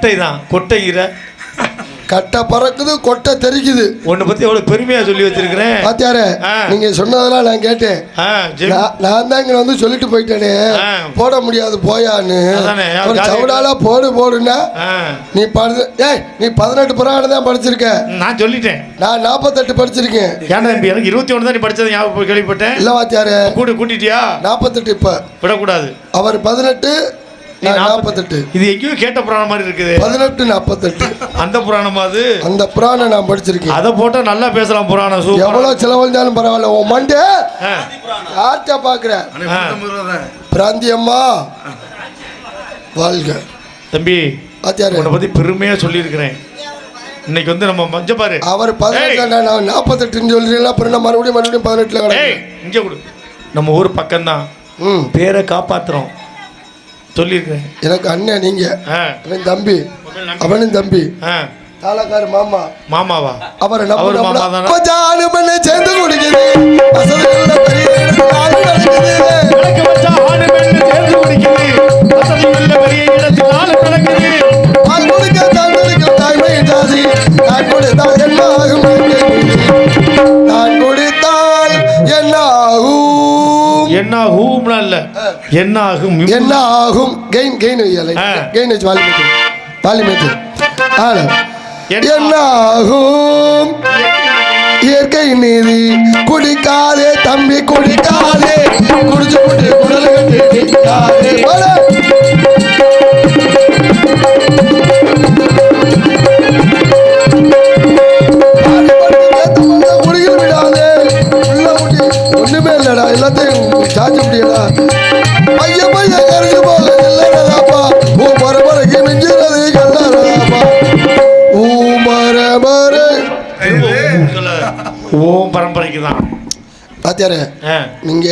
கட்டை தான், கொட்டைங்கிற கட்டை பறக்குது, கொட்டை தெரிக்குது. உன்னை பத்தி எவ்வளவு பெருமையா சொல்லி வச்சிருக்கிறேன். பாத்தியாரு, நீங்க சொன்னதெல்லாம் நான் கேட்டேன். நான் தான் இங்க வந்து சொல்லிட்டு போயிட்டேனே, போட முடியாது போயான்னு. சவுடால போடு போடுன்னா நீ நீ 18 புராணம் தான் படிச்சிருக்க. நான் சொல்லிட்டேன், நான் 48 படிச்சிருக்கேன். ஏன்னா எனக்கு 21 தான் நீ படிச்சது ஞாபகம் கேள்விப்பட்டேன். இல்ல வாத்தியாரு, கூட்டிட்டியா? 48 இப்ப விடக்கூடாது. அவர் 18, 48. இது எங்கேயோ கேட்ட புராணம் மாதிரி இருக்குது. 18, 48 அந்த புராணமா? அது அந்த புராணம் நான் படிச்சிருக்கேன். அதை போட்டா நல்லா பேசலாம். புராணம் எவ்வளவு செலவழிஞ்சாலும் பரவாயில்ல. உன் மண்டே யார்கிட்ட பாக்குற? பிராந்தியம்மா வாழ்க. தம்பி ஆச்சாரிய, உன்னை பத்தி பெருமையா சொல்லியிருக்கிறேன். இன்னைக்கு வந்து நம்ம மஞ்ச பாரு, அவர் 18 48 சொல்றீங்களா? அப்புறம் மறுபடியும் 18ல கிடையாது. இங்க கொடு. நம்ம ஊர் பக்கம் தான், பேரை காப்பாத்துறோம் சொல்லியிருக்கேன். எனக்கு அண்ணன், நீங்க அவன் தம்பி, அவனும் தம்பி, தாளக்கார மாமா. மாமாவா? அவரை சேர்ந்து குடிக்குது. என்ன ஆகும்? இல்ல என்ன ஆகும்? என்ன ஆகும்? கெயின் கெயின் கெயின் வாலிமேட் வாலிமேட். என்ன ஆகும்? இயற்கை நீதி. குடிக்காதே தம்பி, குடிக்காதே. குடிச்சு குடி குடல் கட்டி குடிகள் விடாதே. ஒண்ணுமே இல்லடா, எல்லாத்தையும் சாச்ச முடியலா. பைய பைய கரைஞ்சு போக இல்லடாப்பா. ஓ மரமரைக்கு மிஞ்சிறது கல்லடாப்பா. ஓ மரமரை ஓம் பரம்பரைக்கு தான். பாத்தியாரு, நீங்க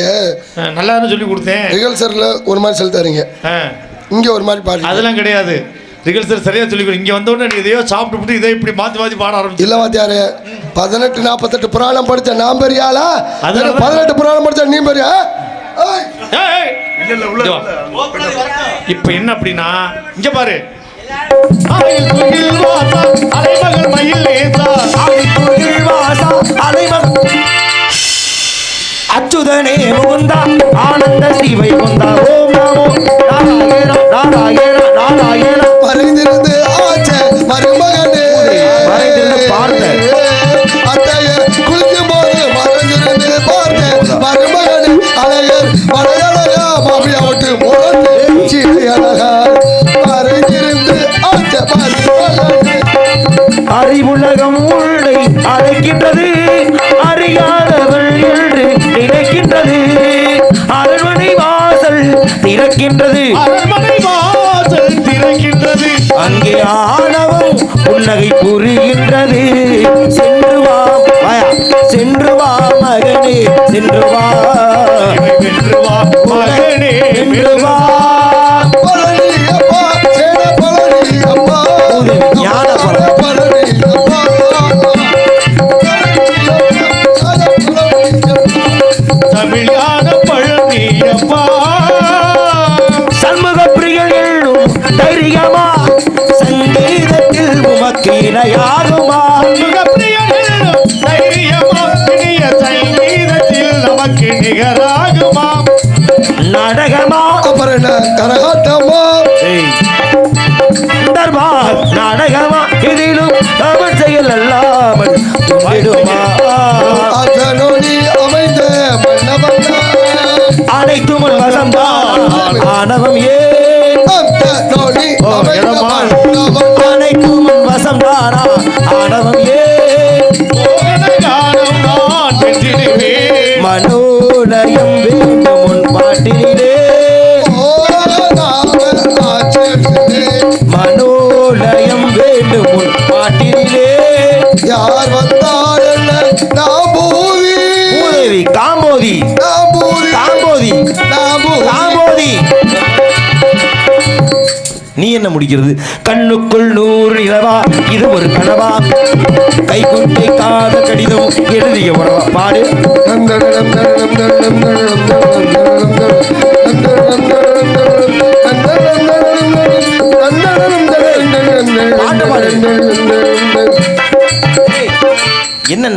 நல்லா சொல்லி கொடுத்தேன். ரிகல்சர்ல ஒரு மாதிரி சொல்லி தரீங்க, இங்க ஒரு மாதிரி பாடு. அதெல்லாம் கிடையாது. ரிகல்சர் சரியா சொல்லி கொடு. இங்க வந்த உடனே இதையோ சாப்பிட்டு இதை இப்படி மாத்தி மாத்தி பாட ஆரம்பிச்சு. இல்ல வாத்தியாரு, 18 48 புராணம் படிச்ச நான் பெரியாளா? 18 புராணம் படிச்ச நீ பெரியா? இப்ப என்ன அப்படின்னா, இங்க பாரு. அச்சுதனே முகுந்தா ஆனந்த ஸ்ரீவை முந்தா. ஓம் நமோ நாராயண நாராயண நாராயண. மறைந்திருந்து ஆச்ச மருமகனே, மறைந்திருந்து பார்த்த அத்தைய குளிக்கும் போது மறைந்திருந்து பார்த்த மருமகனே. அழகர் மலையழகா மாமியா விட்டு முரட்டு அழகா. மறைந்திருந்து ஆச்ச மருமகனே. அறிவுலகம் உள்ளே அழைக்கின்றது, அறியாதவள் என்று நினைக்கின்றது. அரண்மனை வாசல் திறக்கின்றது, அரண்மனை வாசல் திறக்கின்றது. அங்கே ஆணவம் புன்னகை புரிகின்றது. சென்று வா சென்று வா மகனே, சென்று வா வென்று வா மகனே, வென்று வா. ஞான தமிழான பழனியப்பா. சண்முக பிரியன் என்னும் தைரியமா, சங்கீதத்தில் உமக்கு இணையாகுமா? சண்முகப்பிரியன் என்னும் தைரியமா, இனிய சங்கீதத்தில் நமக்கு நிகராகுமா? நாடகமா அப்புறம் என்ன கரகாட்டமா? தர்பார் நாடகமா, இதிலும் அவன் செயல் அல்லாமல் தும்பிடுமா? அகனொலி அமைந்த மன்னவனா, அனைத்தும் வசந்தான் ஆணவம் ஏன்? அனைத்தும் வசந்தானா ஆணவம் ஏன்? மனோலயம் வேண்டும் உன் பாட்டிலே, மனோலயம் வேண்டும் உன் பாட்டிலே. யார் வந்தார் என்ன நாம்பூதி மூதேவி காம்போதி காம்போதி காம்போதி. நீ என்ன முடிக்கிறது? கண்ணுக்குள் 100 நிலவா, இது ஒரு கனவா? கை கொண்டை காத கடிதம் எழுதிய உறவா? பாடு.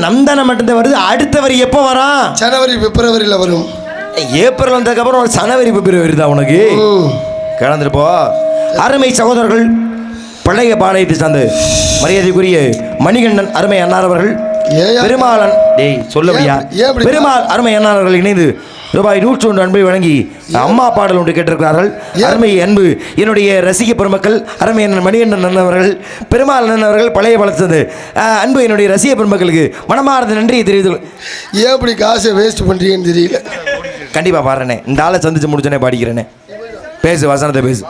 நந்தனம் மட்டும்தான் வருது. அடுத்த வரி எப்போ வரும்? ஜனவரி பிப்ரவரியில் வரும். ஏப்ரல் வந்ததுக்கப்புறம் ஜனவரி பிப்ரவரி தான் உனக்கு கிடந்துருப்போ. அருமை சகோதரர்கள், பழைய பாளையத்தை சார்ந்த மரியாதைக்குரிய மணிகண்டன் அருமை அண்ணார் அவர்கள், பெருமாளன் சொல்லவியா பெருமாள் அருமை அண்ணார் அவர்கள் இணைந்து ரூபாய் 101 அன்பை வழங்கி அம்மா பாடல் ஒன்று கேட்டிருக்கிறார்கள். அருமை அன்பு என்னுடைய ரசிக பெருமக்கள், அருமை அண்ணன் மணிகண்டன் அண்ணன் அவர்கள், பெருமாள் அண்ணன் அவர்கள், பழைய வளர்த்தது அன்பு என்னுடைய ரசிக பெருமக்களுக்கு மனமார்ந்த நன்றியை தெரிவித்து. ஏன் இப்படி காசை வேஸ்ட் பண்ணுறீங்கன்னு தெரியல. கண்டிப்பாக பாடுறேனே, இந்த ஆளை சந்திச்சு முடிச்சோன்னே பாடிக்கிறேனே. பேசு வசனத்தை பேசு.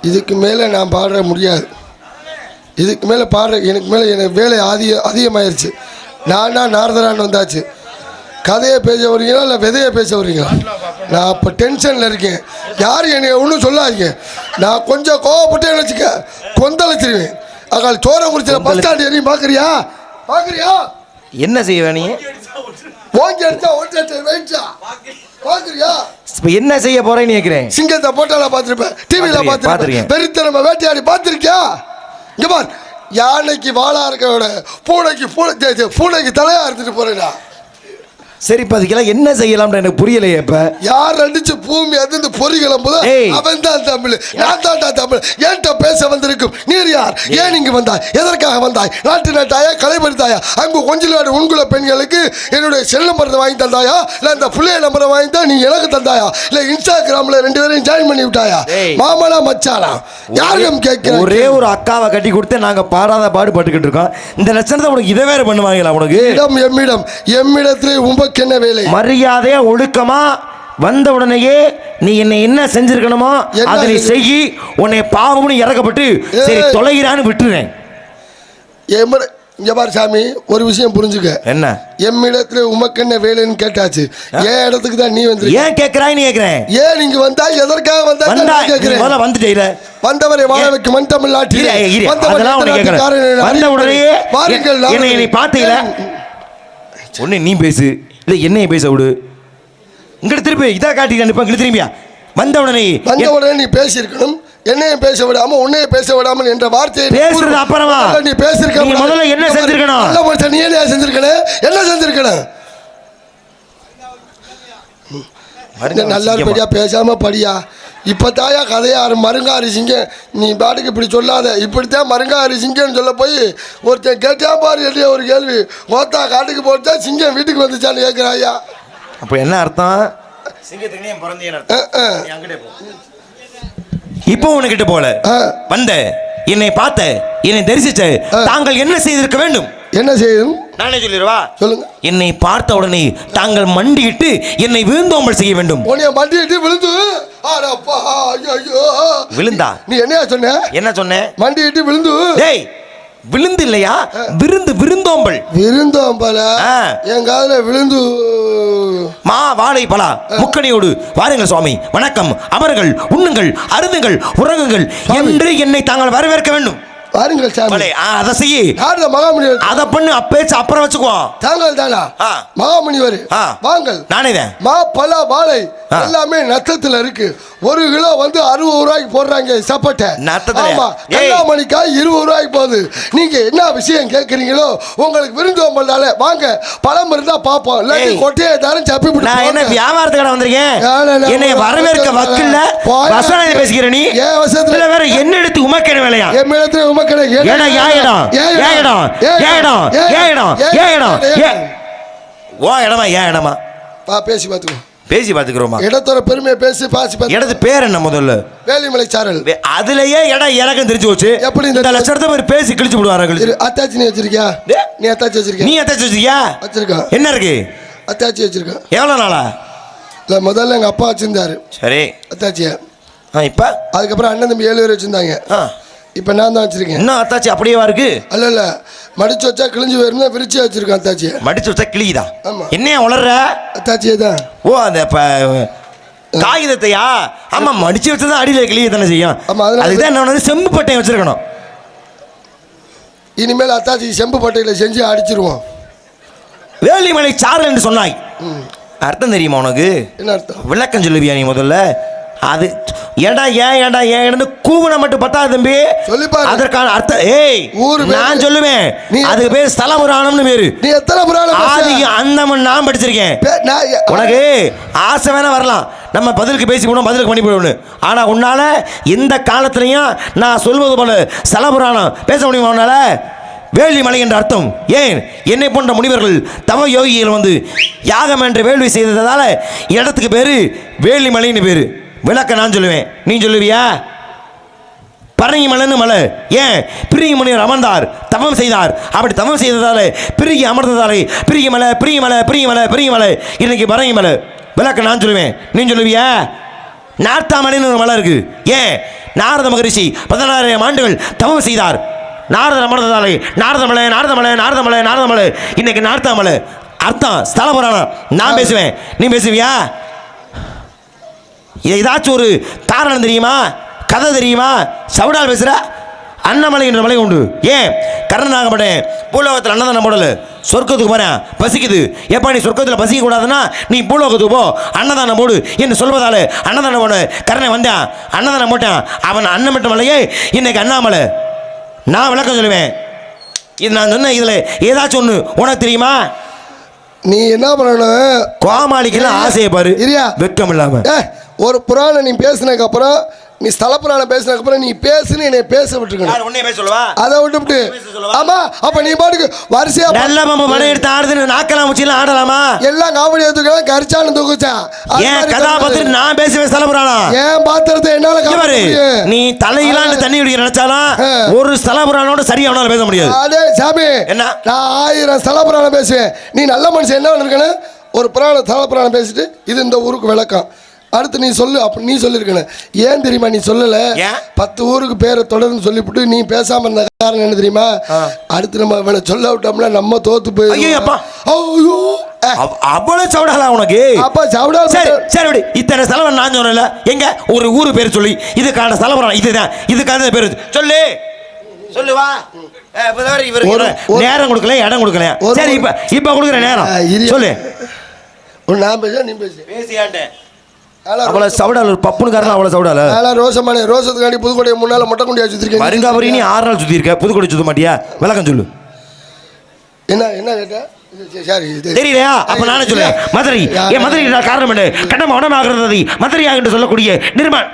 இதுக்கு மேலே நான் பாட முடியாது. இதுக்கு மேலே பாடுற எனக்கு வேலை அதிகமாயிருச்சு. நானா நாரதரான்னு வந்தாச்சு. கதையை பேச வரீங்களா இல்லை விதையை பேச வரீங்களா? நான் இப்போ டென்ஷனில் இருக்கேன். யாரும் என்னை ஒன்றும் சொல்லாதீங்க. நான் கொஞ்சம் கோவப்பட்டேன்னு வச்சுக்க கொந்தளிச்சிருவேன். அக்கால் சோற முடிச்ச பஸ் ஸ்டாண்ட் எதையும் பார்க்குறியா? என்ன செய்ய நீ? ஓங்கி அடிச்சா ஒன்று வெயிச்சா பார்க்குறியா? இப்போ என்ன செய்ய போறேன்னு கேட்குறேன். சிங்கத்தை போட்டால பார்த்துருப்பேன், டிவியில் பார்த்துருப்பேன், பெருத்தனமா வேட்டையாடி பார்த்துருக்கியா? இங்கே பார், யானைக்கு வாழா இருக்கிறோட பூனைக்கு தலையா எடுத்துட்டு போறேடா. சரி, அதுக்கெல்லாம் என்ன செய்யலாம்னு எனக்கு புரியலையே. இப்ப யார் அடிச்சு பூமி அதிர்ந்து பொறி கிளம்புதோ அவன் தான் தமிழ். நான் தான்டா தமிழ். ஏன்ட்ட பேச வந்திருக்கும் நீர் யார்? ஏன் இங்கு வந்தாய்? எதற்காக வந்தாய்? நாட்டு நாட்டாயா கலைப்படுத்தாயா? அங்கு கொஞ்சம் உண்குல பெண்களுக்கு என்னுடைய செல் நம்பரை வாங்கி தந்தாயா? இல்லை இந்த பிள்ளைய நம்பரை வாங்கி தான் நீ எனக்கு தந்தாயா? இல்லை இன்ஸ்டாகிராம்ல 2 பேரையும் ஜாயின் பண்ணி விட்டாயா? மாமனா மச்சானா யாரும் கேட்க ஒரே ஒரு அக்காவை கட்டி கொடுத்து நாங்க பாடாத பாடுபட்டுக்கிட்டு இருக்கோம். இந்த லட்சணத்தை உனக்கு இதை வேற பண்ணுவாங்களா? உனக்கு எம்மிடத்திலே என்ன வேலை? மரியாதையா ஒழுக்கமா வந்த உடனேயே நீ என்ன செஞ்சிருக்கணுமோ அதை நீ செய்யி. உன்னை பாவம்னு இறக்கப்பட்டு சரி தொலைகிறான்னு விட்டுறேன். இங்க பாரு சாமி, ஒரு விஷயம் புரிஞ்சுக்க. என்ன? எம்மிடத்துல உமக்கு என்ன வேலைன்னு கேட்டாச்சு. ஏன் இடத்துக்கு தான் நீ வந்து ஏன் கேட்கிறாய்? நீ கேட்கிறேன் ஏன் நீங்க வந்தா எதற்காக வந்தா கேட்கிறேன். முதல்ல வந்துட்டே வந்தவரை வாழ வைக்க மண் தமிழ் நாட்டில் வந்த உடனே பாருங்கள். என்னை பார்த்தீங்களா? ஒன்னு நீ பேசு, இல்லை என்னைய பேச விடு. இங்கிட்ட திருப்பி இதா காட்டிட்டு இங்கிட்ட திரும்பியா வந்த உடனே நீ பேசியிருக்கணும். என்னையும் பேச விடாம உன்னையும் பேச விடாமல் என்ற வார்த்தையை பேசுறது அப்புறமா நீ பேசிருக்க. முதல்ல என்ன செஞ்சிருக்கணும்? நீ என்ன செஞ்சிருக்கணும்? என்ன செஞ்சிருக்கணும்? நல்லா படியா, பேசாம படியா. இப்போ தாயா கதையாரு மருங்காரி சிங்கம். நீ பாட்டுக்கு இப்படி சொல்லாத. இப்படித்தான் மருங்காரி சிங்கம்னு சொல்ல போய் ஒருத்தன் கேட்டா பாரு இல்லையா ஒரு கேள்வி. ஓத்தா காட்டுக்கு போட்டா சிங்கம் வீட்டுக்கு வந்துச்சான்னு கேட்குறாயா? அப்போ என்ன அர்த்தம்? இப்போ உனக்கிட்ட போல வந்த என்னை பார்த்த என்னை தரிசிச்ச தாங்கள் என்ன செய்திருக்க வேண்டும்? என்ன செய்யும்? நானே சொல்லிடுவா. சொல்லுங்க. என்னை பார்த்த உடனே தாங்கள் மண்டியிட்டு என்னை விழுந்தோம்பல் செய்ய வேண்டும். உன்னை மண்டியிட்டு விழுந்து விழுந்தா? நீ என்ன சொன்ன? என்ன சொன்ன? மண்டியிட்டு விழுந்து. டேய், விழுந்து இல்லையா, விருந்தோம்பல். விருந்தோம்பல என் காதுல விழுந்து. மா வாழை பலா முக்கணியோடு வாருங்கள் சுவாமி, வணக்கம், அமருங்கள், உண்ணுங்கள், அருந்துங்கள், உறங்குங்கள் என்று என்னை தாங்கள் வரவேற்க வேண்டும். பாருங்கள் சாமி, அதை செய்ய. மகாமுனிவர் அதை பண்ணு, அப்பேச்சு அப்புறம் வச்சுக்குவோம். தாங்கள் தானா மகாமுனிவர்? வாங்கள். நானே தான். மா பலா வாழை எல்லாமே நத்தத்துல இருக்கு. 1 கிலோ வந்து 60 ரூபாய்க்கு போடுறாங்க சப்பட்டை. கல்லாமணிக்காய் 20 ரூபாய்க்கு போகுது. நீங்க என்ன விஷயம் கேட்குறீங்களோ உங்களுக்கு விருந்தோம்பல்னால வாங்க, பழம் இருந்தா பாப்போம், இல்லாட்டி கொட்டையை தரம் சப்பி விட்டு. நான் என்ன வியாபாரத்துக்கு வந்திருக்கேன்? என்னை வரவேற்க வக்கில்ல வசனம் பேசுகிற நீ ஏன் வசத்துல வேற என்ன எடுத்து உமக்கேன வேலையா? என் இடத்துல உமக்கேன பேசி பாத்துக்கோ. பேசி பாத்துக்கிறோமா? இடத்தோட பெருமையை பேசி பாசி பாத்து. இடத்து பேர் என்ன? முதல்ல வேலிமலை சாரல். அதுலயே இடம் இறக்கம் தெரிஞ்சு போச்சு. எப்படி இந்த லட்சணத்தை பேர் பேசி கிழிச்சு விடுவார்கள். அத்தாச்சி நீ வச்சிருக்கியா? நீ அத்தாச்சி வச்சிருக்கியா? நீ அத்தாச்சி வச்சிருக்கியா? வச்சிருக்கா. என்ன இருக்கு? அத்தாச்சி வச்சிருக்கா. எவ்வளவு நாளா? இல்ல முதல்ல எங்க அப்பா வச்சிருந்தாரு. சரி, அத்தாச்சியா. இப்ப அதுக்கப்புறம் அண்ணன் தம்பி 7 பேர் வச்சிருந்தாங்க. இப்ப நான் தான் வச்சிருக்கேன். என்ன அத்தாச்சி அப்படியே இருக்கு? இல்ல மடிச்சு வச்சா கிழிஞ்சு போயிருந்தா விரிச்சு வச்சிருக்கேன் அத்தாச்சி. மடிச்சு வச்சா கிளியுதா? என்ன உளர்ற? அத்தாச்சியே தான். ஓ, அந்த காகிதத்தையா? ஆமா, மடிச்சு வச்சதான் அடியில கிளிய தானே செய்யும். அதுதான் நான் செம்பு பட்டையை வச்சிருக்கணும். இனிமேல் அத்தாச்சி செம்பு பட்டையில செஞ்சு அடிச்சிருவோம். வேலிமலை சாரல் என்று சொன்னாய், அர்த்தம் தெரியுமா உனக்கு? என்ன அர்த்தம்? விளக்கம் சொல்லுவியா நீ முதல்ல? அது ஏடா ஏன்னு கூவனை மட்டும் பத்தாது தம்பி. சொல்லி பாரு. அதற்கான அர்த்தம் ஊரு பேரு. நான் சொல்லுவேன். நீ- அதுக்கு பேர் ஸ்தல புராணம்னு பேரு. நீ எத்தனை புராணம் ஆதி அந்தமன் நான் படிச்சிருக்கேன். உனக்கு ஆசை வேணா வரலாம், நம்ம பதிலுக்கு பேசி போனோம், பதிலுக்கு பண்ணி போடணும். ஆனா உன்னால எந்த காலத்திலையும் நான் சொல்வது போல ஸ்தல புராணம் பேச முடியுமா உன்னால? வேள்வி மலை என்ற அர்த்தம். ஏன் என்னை போன்ற முனிவர்கள் தவ யோகிகள் வந்து யாகம் என்ற வேள்வி செய்ததால இடத்துக்கு பேரு வேள்வி மலைன்னு பேரு. விளக்க நான் சொல்லுவேன், நீ சொல்லுவியா? பரங்கி மலைன்னு மலை. ஏன் பிரிகி முனிவர் அமர்ந்தார், தவம் செய்தார். அப்படி தவம் செய்ததால பிரிகி அமர்ந்ததாலே பிரிகி மலை பிரிகி மலை பிரிகி மலை பிரிகி மலை, இன்னைக்கு பரங்கி மலை. விளக்க நான் சொல்லுவேன், நீ சொல்லுவியா? நார்த்தாமலைன்னு ஒரு மலை இருக்கு. ஏன் நாரத மகரிஷி 16,000 ஆண்டுகள் தவம் செய்தார். நாரதர் அமர்ந்ததாலே நாரதமலை நாரதமலை நாரதமலை நாரதமலை, இன்னைக்கு நார்த்தாமலை. அர்த்தம் ஸ்தல புராணம். நான் பேசுவேன், நீ பேசுவியா? ஏதாச்சும் ஒரு காரணம் தெரியுமா? கதை தெரியுமா? சவுடால் பேசுற? அண்ணாமலை என்ற மலை உண்டு. ஏன் கர்ணனாகப்பட்டேன் பூலோகத்தில் அன்னதானம் போடல, சொர்க்கத்துக்கு போறேன், பசிக்குது. எப்போ நீ சொர்க்கத்தில் பசிக்க கூடாதுன்னா நீ பூலோகத்துக்கு போ, அன்னதானம் போடு என்று சொல்வதால் அன்னதானம் போட கர்ணன் வந்தான், அன்னதானம் போட்டான். அவன் அன்னமிட்ட மலையே இன்னைக்கு அண்ணாமலை. நான் விளக்கம் சொல்லுவேன். இது நான் சொன்ன இதில் ஏதாச்சும் ஒன்று உனக்கு தெரியுமா? நீ என்ன பண்ணணும்? கோமாளிக்கெல்லாம் ஆசையை பாரு, இரியா வெட்கம் இல்லாம. ஒரு புராணம் நீ பேசினதுக்கு அப்புறம், நீ ஸ்தல புராணம் பேசினதுக்கு அப்புறம் நீ பேசுன்னு என்னை பேச விட்டுருக்கணும். உன்னைய பேச சொல்லவா? அதை விட்டுவிட்டு ஆமா, அப்ப நீ பாட்டுக்கு வரிசையா நல்ல மாமா படம் எடுத்து ஆடுதுன்னு நாக்கலாம் வச்சுலாம் ஆடலாமா? எல்லாம் காமெடி தூக்கலாம், கரிச்சானு தூக்குச்சா. ஏன் கதாபாத்திரம் நான் பேசுவேன் ஸ்தல புராணம். ஏன் பாத்திரத்தை என்னால பாரு, நீ தலையிலான்னு தண்ணி குடிக்க நினைச்சாலும் ஒரு ஸ்தல புராணோட சரியா அவனால பேச முடியாது. அதே சாமி, என்ன நான் 1000 ஸ்தல புராணம் பேசுவேன். நீ நல்ல மனுஷன் என்ன இருக்கணும்? ஒரு புராணம் ஸ்தல புராணம் பேசிட்டு இது இந்த ஊருக்கு விளக்கம் அடுத்து நீ சொல்லு. அப்படி நீ சொல்லியிருக்கணும். ஏன் தெரியுமா நீ சொல்லல? 10 ஊருக்கு பேரை தொடர்ந்து சொல்லிவிட்டு நீ பேசாம இருந்த காரணம் என்ன தெரியுமா? அடுத்து நம்ம இவனை சொல்ல விட்டோம்னா நம்ம தோத்து போய் அவ்வளவு சவுடாலா உனக்கு? அப்பா சவுடா. சரி சரி விடு. இத்தனை செலவு நான் சொன்னல, எங்க ஒரு ஊரு பேர் சொல்லி இதுக்கான செலவு இதுதான், இதுக்கான பேர் சொல்லு சொல்லுவா. இவருக்கு நேரம் கொடுக்கல, இடம் கொடுக்கல. சரி இப்ப கொடுக்குற நேரம் சொல்லு. நான் பேச நீ பேசு. பேசியாண்டே அவ்வளோ சவுடால் ஒரு பப்புனுக்காரன். அவ்வளோ சவுடால ரோசமான ரோசத்துக்காண்டி புதுக்கோட்டையை முன்னால மொட்டை குண்டியா சுற்றிருக்கேன். மருங்காபுரி நீ 6 நாள் சுற்றி இருக்க, புதுக்கோட்டை சுத்த மாட்டியா? விளக்கம் சொல்லு. என்ன என்ன கேட்ட? சரி தெரியலையா? அப்ப நானே சொல்ல மதுரை. ஏன் மதுரை காரணம் என்ன? கடமை உடனாகிறது மதுரையாக சொல்லக்கூடிய நிர்மான்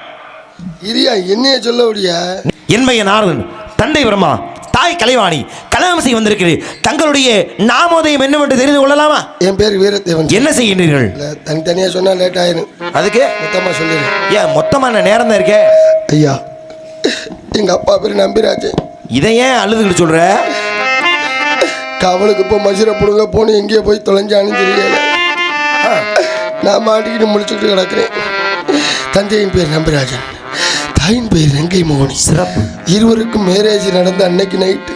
இரியா என்னைய சொல்ல முடியா? என்மைய நாரதன், தந்தை பிரம்மா, தாய் கலைவாணி கலாமசி வந்திருக்கிறது. தங்களுடைய நாமோதயம் என்னவென்று தெரிந்து கொள்ளலாமா? என் பேர் வீரத்தேவன். என்ன செய்கின்றீர்கள்? தனித்தனியா சொன்னா லேட் ஆயிரும். அதுக்கு மொத்தமா சொல்லிடுறேன். ஏன் மொத்தமான நேரம் தான் இருக்கே? ஐயா, எங்க அப்பா பேர் நம்பிராஜன். இதை ஏன் அழுதுகிட்டு சொல்ற? அவளுக்கு இப்போ மசிரை பிடுங்க போன எங்கேயோ போய் தொலைஞ்சான்னு தெரியல. நான் மாட்டிக்கிட்டு முடிச்சுக்கிட்டு கிடக்கிறேன். தந்தையின் பேர் நம்பிராஜன், தாயின் பேர் வெங்கை மோகனி. சிறப்பு. இருவருக்கும் மேரேஜ் நடந்த அன்னைக்கு நைட்டு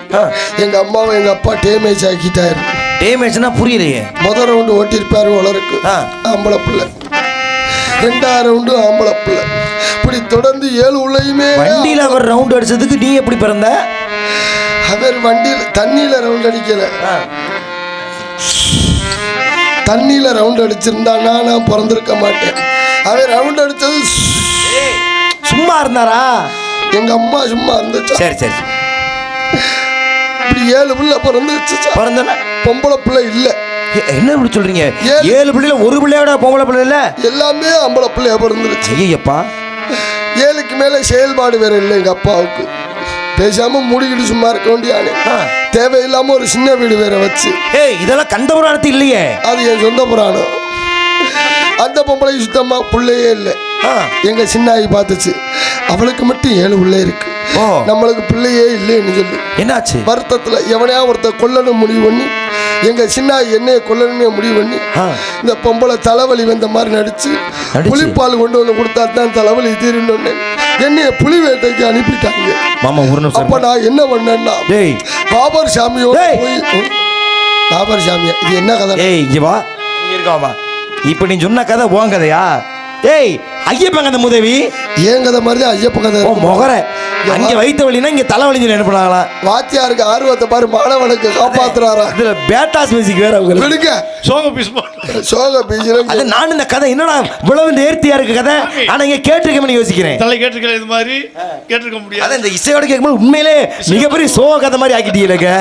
எங்க அம்மாவை எங்க அப்பா டேமேஜ் ஆக்கிட்டாரு. டேமேஜ்னா புரியலையே. முதல் ரவுண்டு ஓட்டிருப்பாரு வளருக்கு ஆம்பளை பிள்ளை, 2ஆம் ரவுண்டு ஆம்பளை பிள்ளை. இப்படி தொடர்ந்து 7 உள்ளயுமே வண்டியில அவர் ரவுண்ட் அடிச்சதுக்கு நீ எப்படி பிறந்த? அவர் வண்டியில் தண்ணியில ரவுண்ட் அடிக்கல, தண்ணியில ரவுண்ட் அடிச்சிருந்தானா நான் பிறந்திருக்க மாட்டேன். அவர் ரவுண்ட் அடிச்சது சும்மா இருந்தாரா? எங்க அம்மா சும்மா இருந்துச்சா? சரி சரி. இப்படி 7 பிள்ளை பிறந்துச்சு. பிறந்தன பொம்பளை பிள்ளை இல்ல. என்ன இப்படி சொல்றீங்க? 7 பிள்ளைல ஒரு பிள்ளையோட பொம்பளை பிள்ளை இல்ல? எல்லாமே ஆம்பளை பிள்ளையா பிறந்துருச்சு. ஐயப்பா, 7க்கு மேல செயல்பாடு வேற இல்லை எங்க அப்பாவுக்கு. பேசாம மூடிக்கிட்டு சும்மா இருக்க வேண்டியானே. தேவையில்லாம ஒரு சின்ன வீடு வேற வச்சு. இதெல்லாம் கந்த புராணத்து இல்லையே. அது என் சொந்த புராணம். அந்த பொம்பளை சுத்தமா பிள்ளையே இல்லை. எங்க சின்னாயி பார்த்துச்சு, அவளுக்கு மட்டும் 7 பிள்ளை இருக்கு, நம்மளுக்கு பிள்ளையே இல்லைன்னு சொல்லி என்னாச்சு? வருத்தத்துல எவனையா ஒருத்த கொல்லணும் முடிவு பண்ணி எங்க சின்னாயி என்னைய கொல்லணும்னு முடிவு பண்ணி இந்த பொம்பளை தலைவலி வந்த மாதிரி நடிச்சு புளிப்பால் கொண்டு வந்து கொடுத்தா தான் தலைவலி தீரணும்னு என்னைய புலி வேட்டைக்கு அனுப்பிட்டாங்க. அப்ப நான் என்ன பண்ணேன்னா பாபர் சாமியோட போய், பாபர் சாமியா இது என்ன கதை? இங்க வா, இங்க இருக்காவா? இப்ப நீ சொன்ன கதை உன் கதையா? ஏய் ஐயப்பன் கதை முதவி ஏன் கதை மாதிரி தான் ஐயப்பன் கதை. ஓ முகர அங்க வயிற்று வலினா இங்க தலைவலிஞ்சு என்ன பண்ணாங்களாம். வாத்தியாருக்கு ஆர்வத்தை பாரு, மாணவனுக்கு காப்பாத்துறாரா. இதுல பேட்டாஸ் மியூசிக் வேற உங்களுக்கு விடுங்க. சோக பீஸ் சோக பீஜில அது நான் இந்த கதை என்னடா இவ்வளவு நேர்த்தியா இருக்கு கதை. ஆனா இங்க கேட்டிருக்கேன்னு யோசிக்கிறேன். தலை கேட்டிருக்கல இது மாதிரி கேட்டிருக்க முடியாது. அத இந்த இசையோட கேட்கும்போது உண்மையிலே மிகப்பெரிய சோக கதை மாதிரி ஆக்கிட்டீங்க.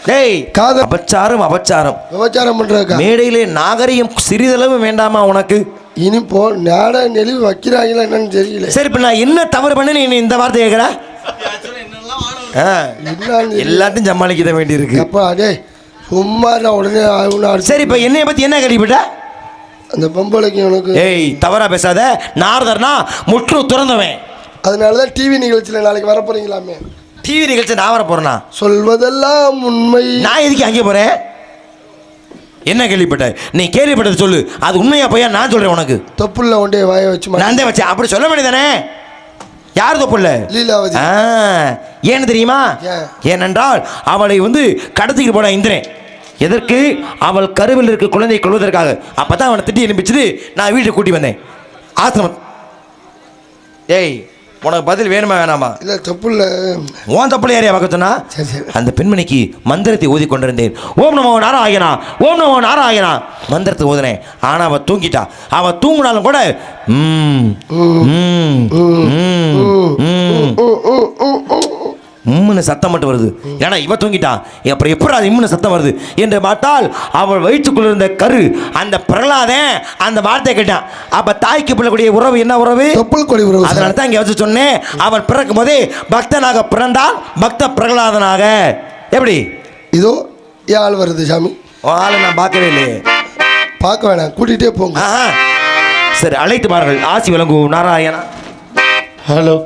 டேய் காத அபச்சாரம் அபச்சாரம் விபச்சாரம் பண்றதுக்கா மேடையிலே நாகரிகம் சிறிதளவு வேண்டாமா உனக்கு? இனி போ நாட நெளிவு வைக்கிறாங்களா என்னன்னு தெரியல. சரி இப்ப நான் என்ன தவறு பண்ண நீ இந்த வார்த்தை கேட்கற? எல்லாத்தையும் சமாளிக்க வேண்டி இருக்கு. அப்பா அதே சும்மா நான் உடனே சரி இப்ப என்னைய பத்தி என்ன கேள்விப்பட்ட? அந்த பொம்பளைக்கு உனக்கு ஏய் தவறா பேசாத. நாரதர்னா முற்று துறந்தவன். அதனாலதான் டிவி நிகழ்ச்சியில் நாளைக்கு வர போறீங்களாமே. டிவி நிகழ்ச்சி நான் வர போறேனா? சொல்வதெல்லாம் உண்மை. நான் எதுக்கு அங்கே போறேன்? என்ன கேள்விப்பட்ட? நீ கேள்விப்பட்டது சொல்லு. அது உண்மையா போயா நான் சொல்றேன் உனக்கு. தொப்புள்ள ஒன்றே வாய வச்சு நான் தான் வச்சேன். அப்படி சொல்ல வேண்டியதானே? யார் தொப்புள்ள? லீலாவதி. ஏன்னு தெரியுமா? ஏனென்றால் அவளை கடத்திக்கிட்டு போன இந்திரன். எதற்கு? அவள் கருவில் இருக்க குழந்தையை கொள்வதற்காக. அப்பதான் அவனை திட்டி எழுப்பிச்சது. நான் வீட்டுக்கு கூட்டி வந்தேன் ஆசிரமம். ஏய் உனக்கு பதில் வேணுமா வேணாமா? இல்ல தப்புல ஓன் தப்புல யாரையா பார்க்க சொன்னா? அந்த பெண்மணிக்கு மந்திரத்தை ஓதி கொண்டிருந்தேன். ஓம் நமோ நாராயணா, ஓம் நமோ நாராயணா மந்திரத்தை ஓதுனேன். ஆனா அவ தூங்கிட்டா. அவ தூங்கினாலும் கூட இம்முன்னு சத்தம் மட்டும் வருது. ஏன்னா இவ தூங்கிட்டான். அப்புறம் எப்படி அது இம்முன்னு சத்தம் வருது என்று பார்த்தால் அவள் வயிற்றுக்குள்ள இருந்த கரு அந்த பிரகலாதன் அந்த வார்த்தை கேட்டான். அப்ப தாய்க்கு பிள்ளக்கூடிய உறவு என்ன உறவு? தொப்புள் கொடி உறவு. அதனால தான் இங்க வச்சு சொன்னேன். அவள் பிறக்கும் போதே பக்தனாக பிறந்தால் பக்த பிரகலாதனாக. எப்படி இதோ ஆள் வருது சாமி. ஆளை நான் பார்க்கவே இல்லையே. பார்க்க வேணாம், கூட்டிகிட்டே போங்க. சரி அழைத்து பாருங்கள். ஆசி விளங்கு நாராயணா. ஹலோ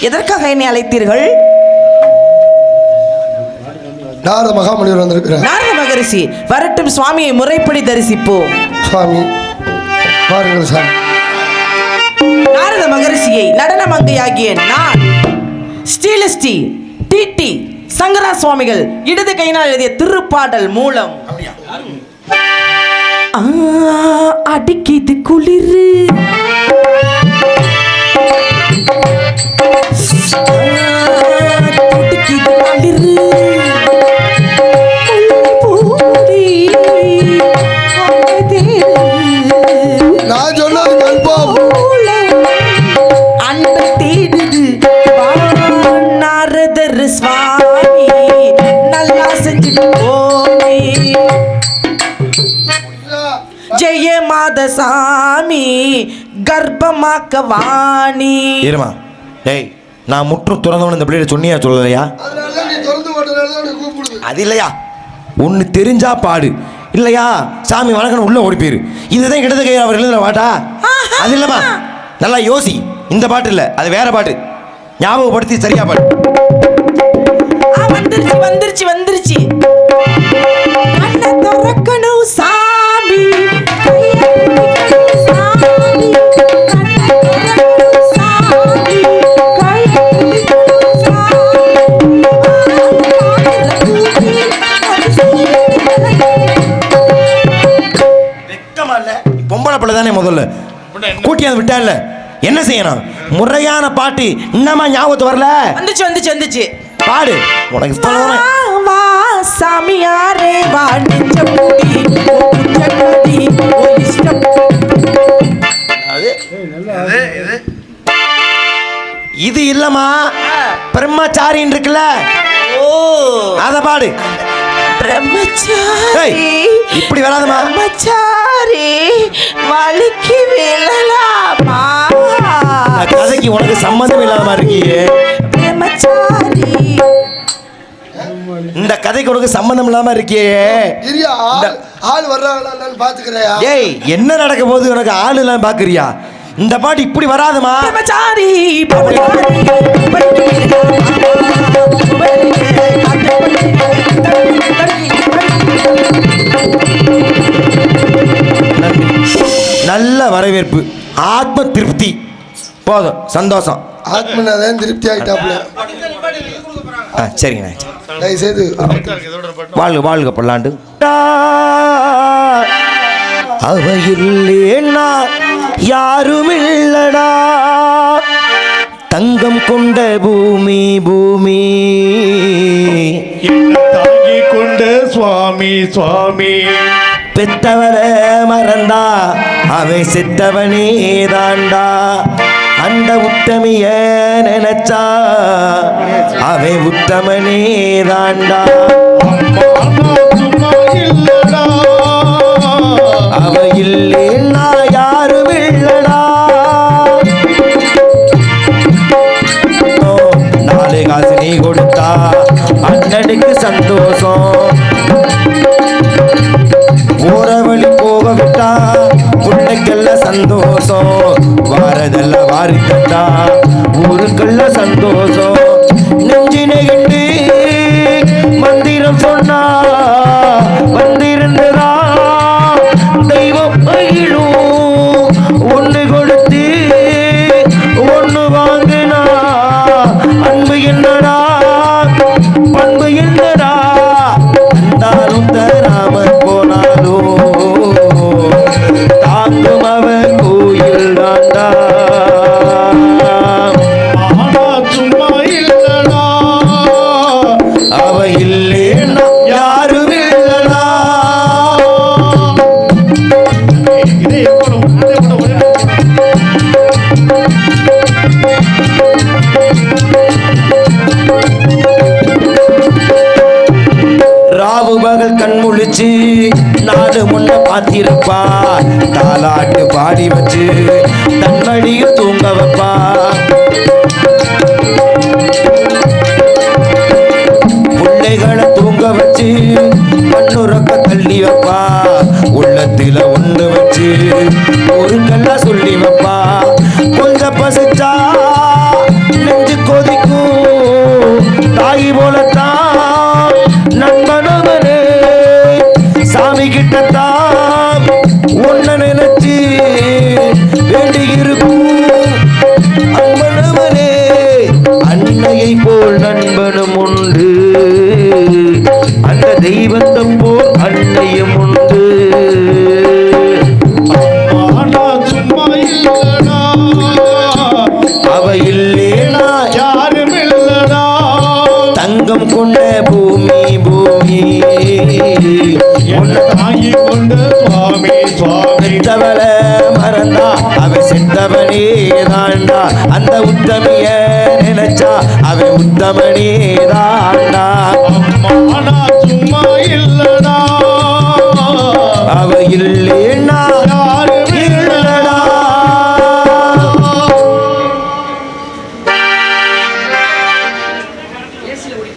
எதற்காக என்னை அழைத்தீர்கள்? நாரத மகாமுனிவர் வந்திருக்கிறார். நாரத மகரிஷி வரட்டும், சுவாமியை முறைப்படி தரிசிப்போம். சுவாமி பாருங்கள் சாமி. நாரத மகரிஷியை நடன மங்கையாகிய நான் ஸ்ரீலஸ்ரீ டிடி சங்கரா சுவாமிகள் இடது கையினால் எழுதிய திருப்பாடல் மூலம் அடிக்கிது குளிரு நான் சொன்னது கல்பம். அன்பு தேடுது நாரதர் சுவாமி நல்லா செஞ்சுட்டு போனே. ஜெய மாதசாமி கர்ப்பமாக்க வாணி. இருமா டேய், நான் முற்றும் துறந்தவன் இந்த பிள்ளைய சொன்னியா சொல்லலையா? அதனால நீ திறந்து போட்டனால தான் நீ கூப்பிடுது. அது இல்லையா, ஒன்று தெரிஞ்சா பாடு, இல்லையா சாமி வணக்கணும் உள்ள ஓடி போயிரு. இதுதான் இடது கையில் அவர் எழுதுற பாட்டா? அது இல்லைம்மா, நல்லா யோசி. இந்த பாட்டு இல்லை, அது வேற பாட்டு. ஞாபகப்படுத்தி சரியா பாடு. வந்துருச்சு வந்துருச்சு வந்துருச்சு. கண்ணை திறக்கணும் சாமி, பொம்பளை பிள்ளை தானே முதல்ல கூட்டியாந்து விட்டா இல்ல, என்ன செய்யணும்? முறையான பாட்டு இன்னமா ஞாபகத்து வரல? வந்துச்சு வந்துச்சு வந்துச்சு பாடு. உனக்கு வா சாமியாரே வா நெஞ்ச மூடி ஓடி ஓ இஷ்டம். இது இல்லம்மா, பிரம்மச்சாரின்னு இருக்குல்ல, ஓ அத பாடு. பிரம்மச்சாரி இப்படி வராதமா. பிரம்மச்சாரி வலிக்கு விழலாமா? கதைக்கு உனக்கு சம்பந்தம் இல்லாம இருக்கியே. பிரம்மச்சாரி இந்த கதைக்கு உனக்கு சம்பந்தம் இல்லாம இருக்கியே. இரியா, ஆள் வர்றாங்களா பாத்துக்கிறியா? ஏய், என்ன நடக்க போகுது உனக்கு? ஆள் எல்லாம் பாக்குறியா? இந்த பாட்டு இப்படி வராதுமா. பிரம்மச்சாரி பிரம்மச்சாரி வலிக்கு நல்ல வரவேற்பு, ஆத்ம திருப்தி, போதும், சந்தோஷம். ஆத்மனாதான் திருப்தி ஆயிட்டாப்ல. சரிங்க, தயவுசெய்து வாழ்க வாழ்க பல்லாண்டு. அவையில்லேனா யாரும் இல்லடா, தங்கம் கொண்ட பூமி பூமி தாங்கி கொண்ட சுவாமி சுவாமி. பெத்தவர மறந்தா அவன் செத்தவனே தாண்டா, அந்த உத்தமிய நினைச்சா அவன் உத்தமனே தாண்டா. சும்மா இல்லடா, அவ இல்லேன்னா யாரும் இல்லடா. நாலு காசு நீ கொடுத்தா அண்ணனுக்கு சந்தோஷம், ஓர வழி போக விட்டா பிள்ளைக்கெல்லாம் சந்தோஷம், வாரதெல்லாம் வாரி தட்டா ஊருக்கெல்லாம் சந்தோஷம். நெஞ்சினை கண்டு மந்திரம் சொன்னா வந்திருந்ததா தெய்வம் பயிலும், ஒன்று கொடுத்து ஒன்று வாங்கினா அன்பு என்னடா பண்பு என்னடா, தந்தாலும் தராம போனாலும் தாங்கும் அவன் கோயில் தாண்டா. சும்மா இல்லடா, அவ இல்லேன்னா யாரும் இல்லடா. இதே எப்போ ராவு பகல் கண் முழிச்சு நாடு முன்ன பாத்திருப்பா, தாலாட்டு பாடி வச்சு தன்மடியில் தூங்க வைப்பா. பிள்ளைகளை தூங்க வச்சு பண்ணுறக்க தள்ளி வைப்பா, உள்ளத்தில ஒண்ணு வச்சு ஒரு கல்லா சொல்லி வைப்பா. கொஞ்சம் பசிச்சா நெஞ்சு கொதிக்கும், தாய் போலத்தான் நண்பனவனே கேட்கத்தான் உன்னை நினைச்சு வேண்டி இருக்கும் அன்பனவனே. அன்னையை போல் நண்பனும் உண்டு, அந்த தெய்வத்தை போல் அன்னையும் உண்டு. ஆனா சும்மா இல்லடா, அவ இல்லேனா யாரும் இல்லடா. தங்கம் கொண்ட பூமி பூமி என்னை தாங்கி கொண்டு சுவாமி சுவாமி. செத்தவள மறந்தா அவ செத்தவனே தாண்டா, அந்த உத்தமிய நினைச்சா அவ உத்தமனே தாண்டா.